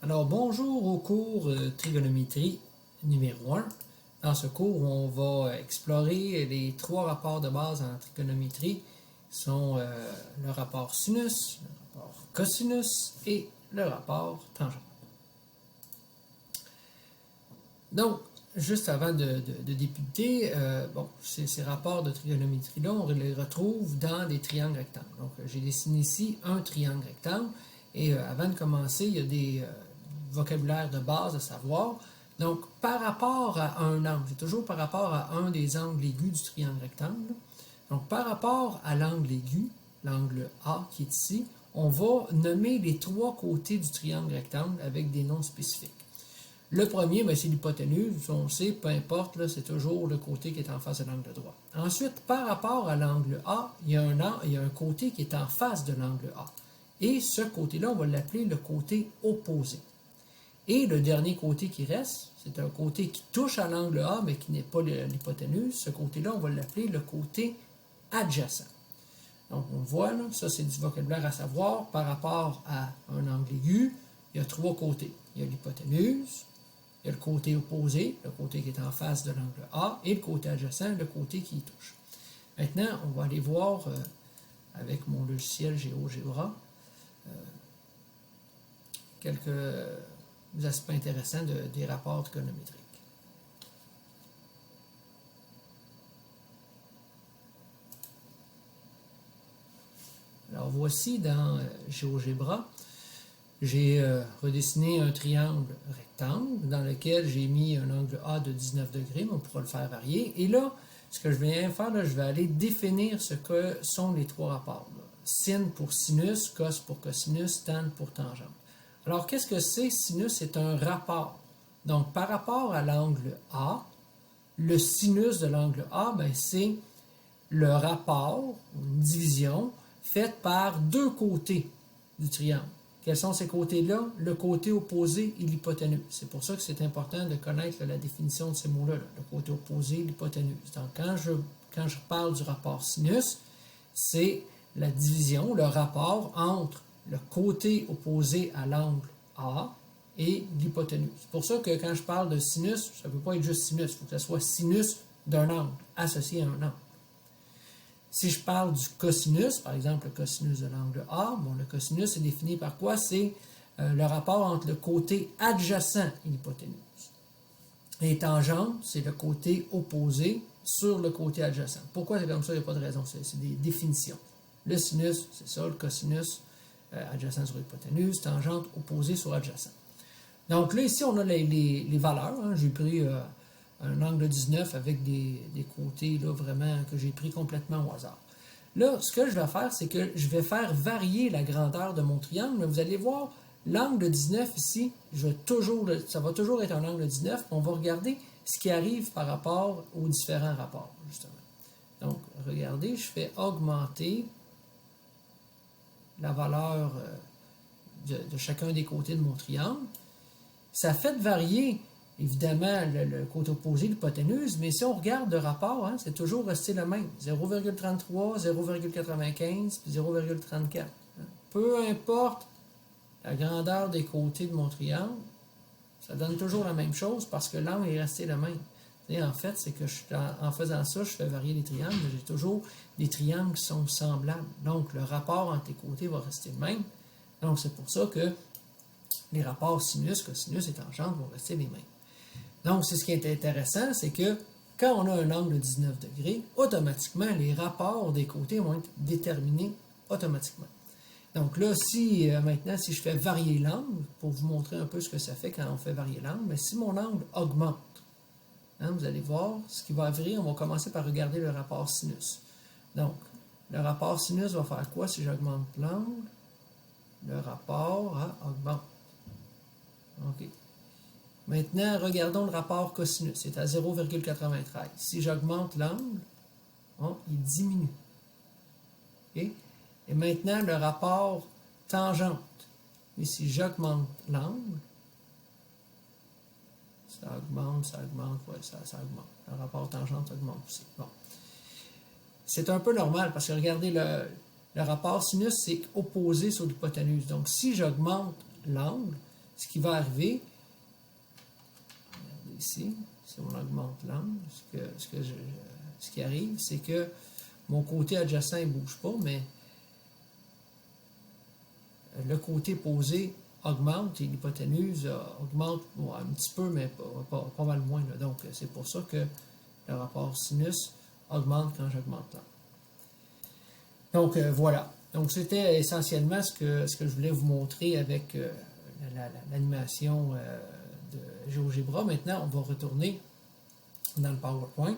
Alors bonjour au cours trigonométrie numéro 1. Dans ce cours, on va explorer les trois rapports de base en trigonométrie qui sont le rapport sinus, le rapport cosinus et le rapport tangente. Donc, juste avant de débuter, ces rapports de trigonométrie-là, on les retrouve dans des triangles rectangles. Donc, j'ai dessiné ici un triangle rectangle et avant de commencer, il y a des vocabulaires de base à savoir. Donc, par rapport à un angle, c'est toujours par rapport à un des angles aigus du triangle rectangle. Donc, par rapport à l'angle aigu, l'angle A qui est ici, on va nommer les trois côtés du triangle rectangle avec des noms spécifiques. Le premier, c'est l'hypoténuse. On sait, peu importe, c'est toujours le côté qui est en face de l'angle droit. Ensuite, par rapport à l'angle A, il y a un côté qui est en face de l'angle A. Et ce côté-là, on va l'appeler le côté opposé. Et le dernier côté qui reste, c'est un côté qui touche à l'angle A, mais qui n'est pas l'hypoténuse. Ce côté-là, on va l'appeler le côté adjacent. Donc, on voit, là, ça c'est du vocabulaire à savoir. Par rapport à un angle aigu, il y a trois côtés. Il y a l'hypoténuse, il y a le côté opposé, le côté qui est en face de l'angle A, et le côté adjacent, le côté qui y touche. Maintenant, on va aller voir avec mon logiciel GeoGebra quelques aspects intéressants des rapports trigonométriques. Alors voici dans GeoGebra, j'ai redessiné un triangle rectangle dans lequel j'ai mis un angle A de 19 degrés, mais on pourra le faire varier. Et là, ce que je viens faire, je vais aller définir ce que sont les trois rapports. Sin pour sinus, cos pour cosinus, tan pour tangente. Alors, qu'est-ce que c'est? Sinus, c'est un rapport. Donc, par rapport à l'angle A, le sinus de l'angle A, c'est le rapport, une division, faite par deux côtés du triangle. Quels sont ces côtés-là? Le côté opposé et l'hypoténuse. C'est pour ça que c'est important de connaître la définition de ces mots-là, le côté opposé et l'hypoténuse. Donc, quand je parle du rapport sinus, c'est la division, le rapport entre le côté opposé à l'angle A et l'hypoténuse. C'est pour ça que quand je parle de sinus, ça ne peut pas être juste sinus, il faut que ce soit sinus d'un angle, associé à un angle. Si je parle du cosinus, par exemple le cosinus de l'angle A, le cosinus est défini par quoi? C'est le rapport entre le côté adjacent et l'hypoténuse. Les tangentes, c'est le côté opposé sur le côté adjacent. Pourquoi c'est comme ça? Il n'y a pas de raison, c'est des définitions. Le sinus, c'est ça, le cosinus, adjacent sur hypoténuse, tangente opposée sur adjacent. Donc là, ici, on a les valeurs. Hein. J'ai pris un angle 19 avec des côtés là, vraiment que j'ai pris complètement au hasard. Là, ce que je vais faire, c'est que je vais faire varier la grandeur de mon triangle. Vous allez voir, l'angle 19 ici, ça va toujours être un angle 19. On va regarder ce qui arrive par rapport aux différents rapports, justement. Donc, regardez, je fais augmenter la valeur de chacun des côtés de mon triangle. Ça fait varier, évidemment, le côté opposé, l'hypoténuse, mais si on regarde le rapport, c'est toujours resté le même. 0,33, 0,95 puis 0,34. Peu importe la grandeur des côtés de mon triangle, ça donne toujours la même chose parce que l'angle est resté le même. Et en fait, c'est que en faisant ça, je fais varier les triangles, mais j'ai toujours des triangles qui sont semblables. Donc, le rapport entre les côtés va rester le même. Donc, c'est pour ça que les rapports sinus, cosinus et tangente vont rester les mêmes. Donc, c'est ce qui est intéressant, c'est que quand on a un angle de 19 degrés, automatiquement, les rapports des côtés vont être déterminés automatiquement. Donc là, maintenant, si je fais varier l'angle, pour vous montrer un peu ce que ça fait quand on fait varier l'angle, mais si mon angle augmente, vous allez voir, ce qui va arriver, on va commencer par regarder le rapport sinus. Donc, le rapport sinus va faire quoi si j'augmente l'angle? Le rapport augmente. OK. Maintenant, regardons le rapport cosinus. C'est à 0,93. Si j'augmente l'angle, il diminue. OK? Et maintenant, le rapport tangente. Et si j'augmente l'angle, ça augmente, ça augmente. Le rapport tangente augmente aussi. Bon. C'est un peu normal parce que regardez, le rapport sinus, c'est opposé sur l'hypoténuse. Donc, si j'augmente l'angle, ce qui va arriver, regardez ici, si on augmente l'angle, ce qui arrive, c'est que mon côté adjacent ne bouge pas, mais le côté posé augmente et l'hypoténuse augmente un petit peu, mais pas mal moins. Là. Donc, c'est pour ça que le rapport sinus augmente quand j'augmente l'angle. Donc, voilà. Donc, c'était essentiellement ce que je voulais vous montrer avec l'animation de GeoGebra. Maintenant, on va retourner dans le PowerPoint.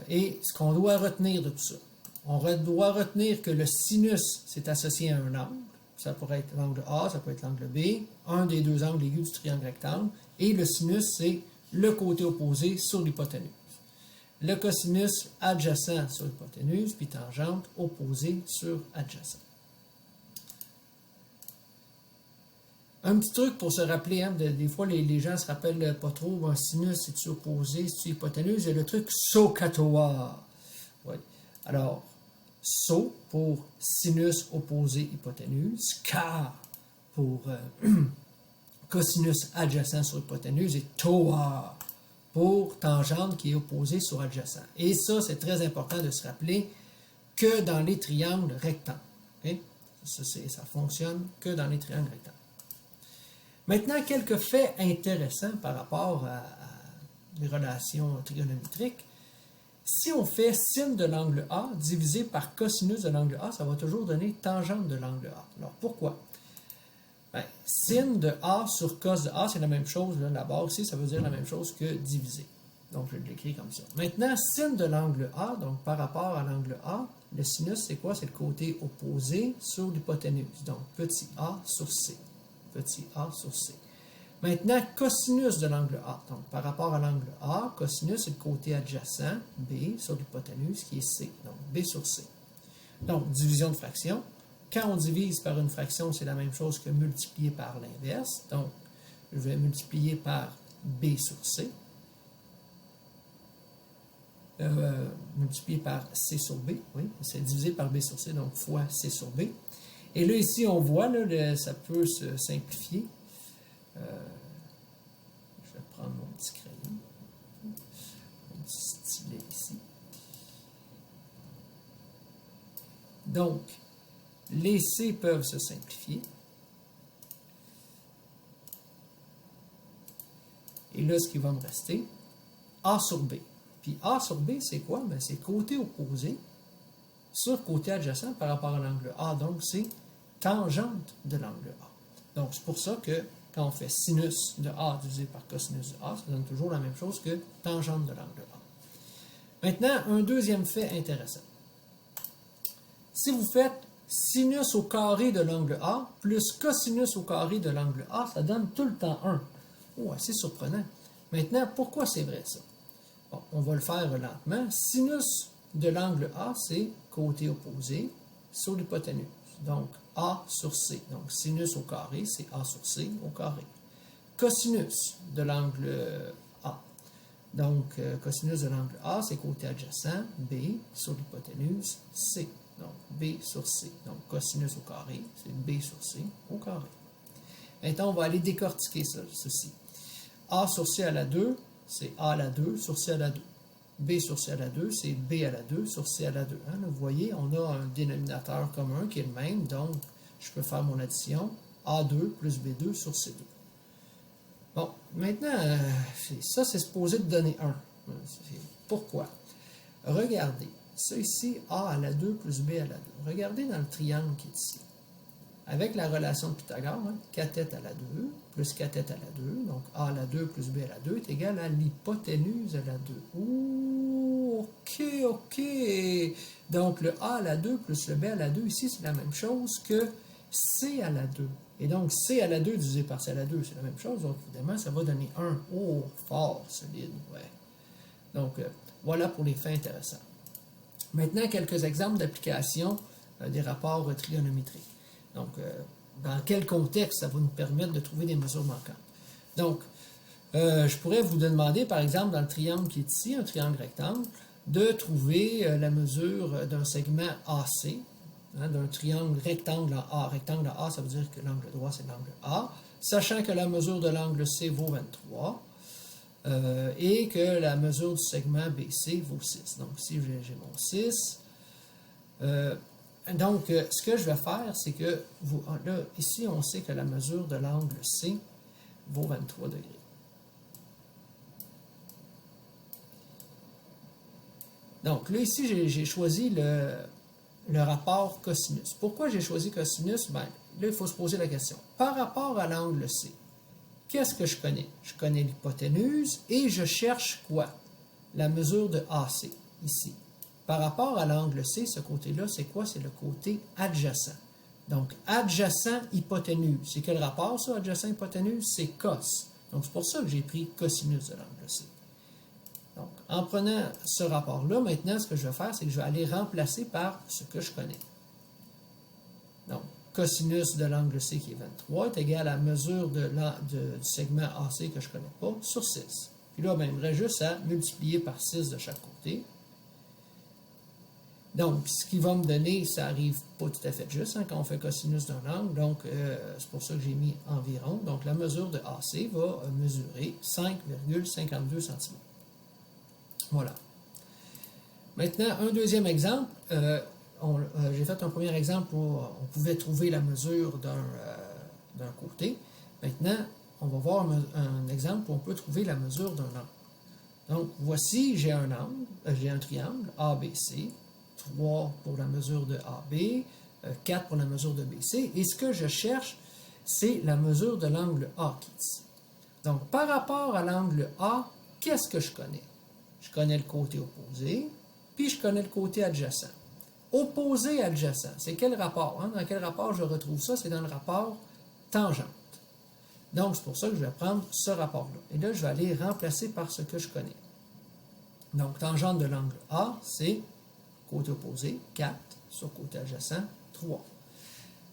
Et ce qu'on doit retenir de tout ça. On doit retenir que le sinus, c'est associé à un angle. Ça pourrait être l'angle A, ça peut être l'angle B, un des deux angles aigus du triangle rectangle. Et le sinus, c'est le côté opposé sur l'hypoténuse. Le cosinus adjacent sur l'hypoténuse, puis tangente opposée sur adjacent. Un petit truc pour se rappeler, hein, des fois les gens ne se rappellent pas trop, un sinus, c'est-tu opposé, c'est-tu hypoténuse, il y a le truc SOHCAHTOA. Oui. Alors, SO pour sinus opposé hypoténuse, K pour cosinus adjacent sur hypoténuse et TOA pour tangente qui est opposée sur adjacent. Et ça, c'est très important de se rappeler que dans les triangles rectangles. Okay? Ça fonctionne que dans les triangles rectangles. Maintenant, quelques faits intéressants par rapport à les relations trigonométriques. Si on fait sin de l'angle A divisé par cosinus de l'angle A, ça va toujours donner tangente de l'angle A. Alors, pourquoi? Bien, sin de A sur cos de A, c'est la même chose. Là, la barre ici, ça veut dire la même chose que diviser. Donc, je l'écris comme ça. Maintenant, sin de l'angle A, donc par rapport à l'angle A, le sinus, c'est quoi? C'est le côté opposé sur l'hypoténuse. Donc, petit a sur C. Petit a sur C. Maintenant, cosinus de l'angle A. Donc, par rapport à l'angle A, cosinus, c'est le côté adjacent, B, sur l'hypoténuse, qui est C. Donc, B sur C. Donc, division de fraction. Quand on divise par une fraction, c'est la même chose que multiplier par l'inverse. Donc, je vais multiplier par B sur C. Multiplier par C sur B. Oui, c'est divisé par B sur C, donc fois C sur B. Et là, ici, on voit, là, ça peut se simplifier. Je vais prendre mon petit crayon, mon petit stylet ici. Donc, les C peuvent se simplifier. Et là, ce qui va me rester, A sur B. Puis A sur B, c'est quoi? Bien, c'est côté opposé sur côté adjacent par rapport à l'angle A. Donc, c'est tangente de l'angle A. Donc, c'est pour ça que quand on fait sinus de A divisé par cosinus de A, ça donne toujours la même chose que tangente de l'angle A. Maintenant, un deuxième fait intéressant. Si vous faites sinus au carré de l'angle A plus cosinus au carré de l'angle A, ça donne tout le temps 1. Oh, assez surprenant. Maintenant, pourquoi c'est vrai ça? Bon, on va le faire lentement. Sinus de l'angle A, c'est côté opposé sur l'hypoténuse. Donc, A sur C. Donc, sinus au carré, c'est A sur C au carré. Cosinus de l'angle A. Donc, cosinus de l'angle A, c'est côté adjacent, B sur l'hypoténuse, C. Donc, B sur C. Donc, cosinus au carré, c'est B sur C au carré. Maintenant, on va aller décortiquer ceci. A sur C à la 2, c'est A à la 2 sur C à la 2. B sur C à la 2, c'est B à la 2 sur C à la 2. Hein? Vous voyez, on a un dénominateur commun qui est le même, donc je peux faire mon addition A2 plus B2 sur C2. Bon, maintenant, ça c'est supposé de donner 1. Pourquoi? Regardez, ça ici, A à la 2 plus B à la 2. Regardez dans le triangle qui est ici. Avec la relation de Pythagore, hein, cathète à la 2 plus cathète à la 2, donc A à la 2 plus B à la 2 est égal à l'hypoténuse à la 2. Ouh, ok. Donc le A à la 2 plus le B à la 2, ici, c'est la même chose que C à la 2. Et donc C à la 2 divisé par C à la 2, c'est la même chose. Donc évidemment, ça va donner 1. Oh, fort, solide, ouais. Donc voilà pour les faits intéressants. Maintenant, quelques exemples d'application des rapports trigonométriques. Donc, dans quel contexte ça va nous permettre de trouver des mesures manquantes? Donc, je pourrais vous demander, par exemple, dans le triangle qui est ici, un triangle rectangle, de trouver la mesure d'un segment AC. hein, d'un triangle rectangle en A. Rectangle en A, ça veut dire que l'angle droit, c'est l'angle A. Sachant que la mesure de l'angle C vaut 23 et que la mesure du segment BC vaut 6. Donc ici, j'ai mon 6. Donc, ce que je vais faire, c'est que là, ici, on sait que la mesure de l'angle C vaut 23 degrés. Donc, là, ici, j'ai choisi le rapport cosinus. Pourquoi j'ai choisi cosinus? Bien, là, il faut se poser la question. Par rapport à l'angle C, qu'est-ce que je connais? Je connais l'hypoténuse et je cherche quoi? La mesure de AC, ici. Par rapport à l'angle C, ce côté-là, c'est quoi? C'est le côté adjacent. Donc, adjacent hypoténuse. C'est quel rapport, ça, adjacent hypoténuse? C'est cos. Donc, c'est pour ça que j'ai pris cosinus de l'angle C. Donc, en prenant ce rapport-là, maintenant, ce que je vais faire, c'est que je vais aller remplacer par ce que je connais. Donc, cosinus de l'angle C qui est 23 est égal à la mesure du segment AC que je ne connais pas sur 6. Puis là, ben, il me reste juste à multiplier par 6 de chaque côté. Donc, ce qui va me donner, ça n'arrive pas tout à fait juste hein, quand on fait cosinus d'un angle. Donc, c'est pour ça que j'ai mis environ. Donc, la mesure de AC va mesurer 5,52 cm. Voilà. Maintenant, un deuxième exemple. J'ai fait un premier exemple où on pouvait trouver la mesure d'un côté. Maintenant, on va voir un exemple où on peut trouver la mesure d'un angle. Donc, voici, j'ai un triangle ABC, 3 pour la mesure de AB, 4 pour la mesure de BC. Et ce que je cherche, c'est la mesure de l'angle A qui est ici. Donc, par rapport à l'angle A, qu'est-ce que je connais? Je connais le côté opposé, puis je connais le côté adjacent. Opposé adjacent, c'est quel rapport? Hein? Dans quel rapport je retrouve ça? C'est dans le rapport tangente. Donc, c'est pour ça que je vais prendre ce rapport-là. Et là, je vais aller remplacer par ce que je connais. Donc, tangente de l'angle A, c'est côté opposé, 4, sur côté adjacent, 3.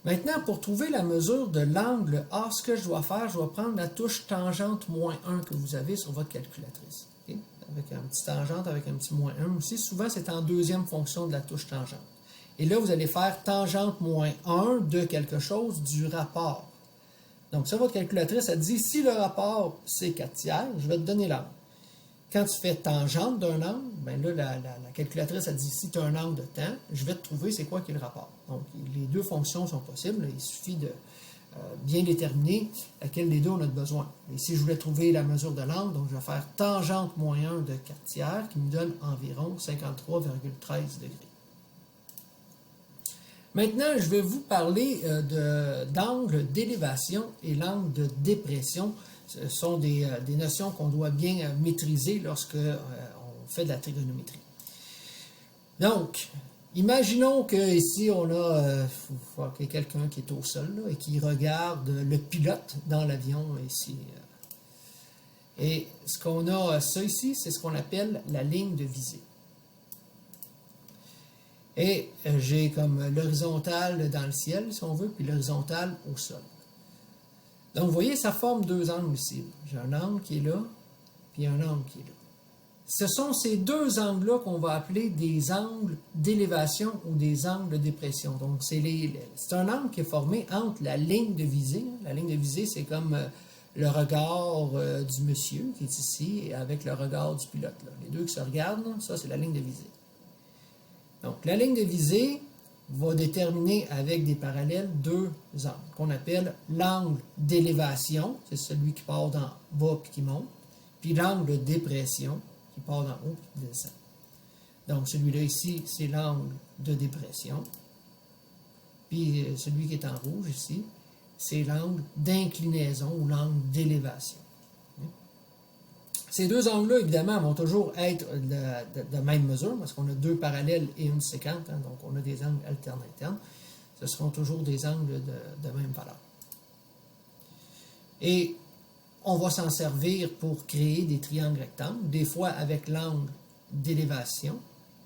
Maintenant, pour trouver la mesure de l'angle A, ce que je dois faire, je dois prendre la touche tangente moins 1 que vous avez sur votre calculatrice. Okay? Avec un petit tangente, avec un petit moins 1 aussi. Souvent, c'est en deuxième fonction de la touche tangente. Et là, vous allez faire tangente moins 1 de quelque chose du rapport. Donc, ça, votre calculatrice, elle dit, si le rapport, c'est 4 tiers, je vais te donner l'angle. Quand tu fais tangente d'un angle, bien là, la calculatrice, elle dit, si tu as un angle de temps, je vais te trouver c'est quoi qui est le rapport. Donc, les deux fonctions sont possibles. Il suffit de bien déterminer laquelle des deux on a besoin. Et si je voulais trouver la mesure de l'angle, donc je vais faire tangente moins 1 de 4 tiers, qui me donne environ 53,13 degrés. Maintenant, je vais vous parler d'angle d'élévation et l'angle de dépression. Ce sont des notions qu'on doit bien maîtriser lorsque on fait de la trigonométrie. Donc, imaginons qu'ici, on a quelqu'un qui est au sol là, et qui regarde le pilote dans l'avion ici. Et ce qu'on a, ça ici, c'est ce qu'on appelle la ligne de visée. Et j'ai comme l'horizontale dans le ciel, si on veut, puis l'horizontale au sol. Donc, vous voyez, ça forme deux angles ici. J'ai un angle qui est là, puis un angle qui est là. Ce sont ces deux angles-là qu'on va appeler des angles d'élévation ou des angles de dépression. Donc, c'est un angle qui est formé entre la ligne de visée. La ligne de visée, c'est comme le regard du monsieur qui est ici, et avec le regard du pilote. Là. Les deux qui se regardent, là, ça, c'est la ligne de visée. Donc, la ligne de visée va déterminer avec des parallèles deux angles, qu'on appelle l'angle d'élévation, c'est celui qui part d'en bas et qui monte, puis l'angle de dépression, qui part d'en haut et qui descend. Donc, celui-là ici, c'est l'angle de dépression. Puis, celui qui est en rouge ici, c'est l'angle d'inclinaison ou l'angle d'élévation. Ces deux angles-là, évidemment, vont toujours être de même mesure, parce qu'on a deux parallèles et une séquente, hein, donc on a des angles alternes internes. Ce seront toujours des angles de même valeur. Et on va s'en servir pour créer des triangles rectangles, des fois avec l'angle d'élévation.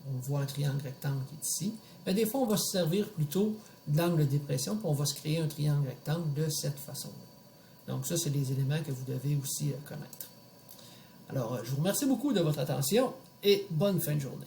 On voit un triangle rectangle qui est ici. Mais des fois, on va se servir plutôt de l'angle de dépression, puis on va se créer un triangle rectangle de cette façon-là. Donc ça, c'est des éléments que vous devez aussi connaître. Alors, je vous remercie beaucoup de votre attention et bonne fin de journée.